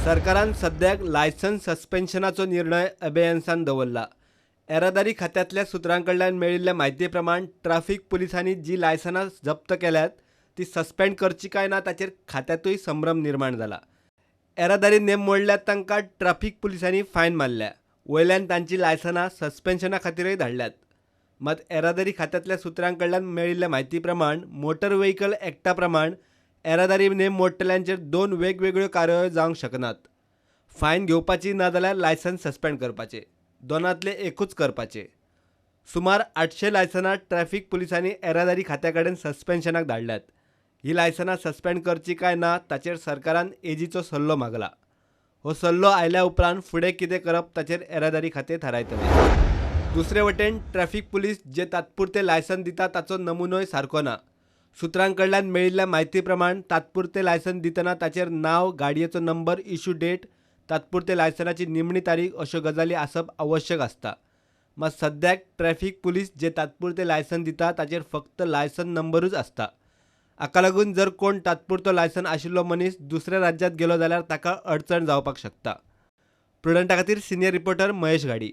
सरकारान सद्याक लायसन्स सस्पेन्शनाचो निर्णय अभेयन्सान दवरला. येरादारी खात्यातल्या सुत्रांकडल्यान मेळिल्ल्या म्हायती प्रमाण ट्राफिक पुलिसांनी जी लायसनां जप्त केल्यात ती सस्पेंड करची काय ना ताचेर खात्यातूय संभ्रम निर्माण जाला. येरादारी नेम मोडल्यात तांकां ट्राफिक पुलिसांनी फायन मारल्या. वयल्यान तांची लायसनां सस्पेन्शना खातीरय धाडल्यात. मात येरादारी खात्यातल्या सुत्रांकडल्यान मेळिल्ल्या म्हायती प्रमाण मोटर व्हेकल एक्टा प्रमाण येरादारी नेम मोडटल्यांचेर 2 वेगवेगळ्यो कारवायो जावंक शकनात. फायन घेवपाची नाजाल्यार लायसन्स सस्पेंड करपाचे, दोनांतले एकूच करपाचे. सुमार 800 लायसनां ट्रॅफिक पुलिसांनी येरादारी खात्या कडेन सस्पेन्शनाक धाडल्यात. ही लायसनां सस्पेंड करची काय ना ताचेर सरकारान एजीचो सल्लो मागला. हो सल्लो आयल्या उपरांत फुडें कितें करप ताचेर येरादारी खातें थारायतलें. दुसरे वटेन ट्रॅफिक पुलीस जे तात्पुरते लायसन दिता ताचो नमुनोय सारको ना. सुत्रांकडल्यान मेळिल्ल्या म्हायती प्रमाण तात्पुरते लायसन दितना ताचेर नांव, गाडयेचो नंबर, इश्यू डेट, तात्पुरते लायसनाची निमणी तारीख अश्यो गजाली आसप आवश्यक आसता. मात सद्याक ट्रॅफिक पुलीस जे तात्पुरते लायसन दिता ताचेर फक्त लायसन नंबरूच आसता. हाका लागून जर कोण तात्पुरतो लायसन आशिल्लो मनीस दुसऱ्या राज्यांत गेलो जाल्यार ताका अडचण जावपाक शकता. प्रुडंटा खातीर सिनियर रिपोर्टर महेश घाडी.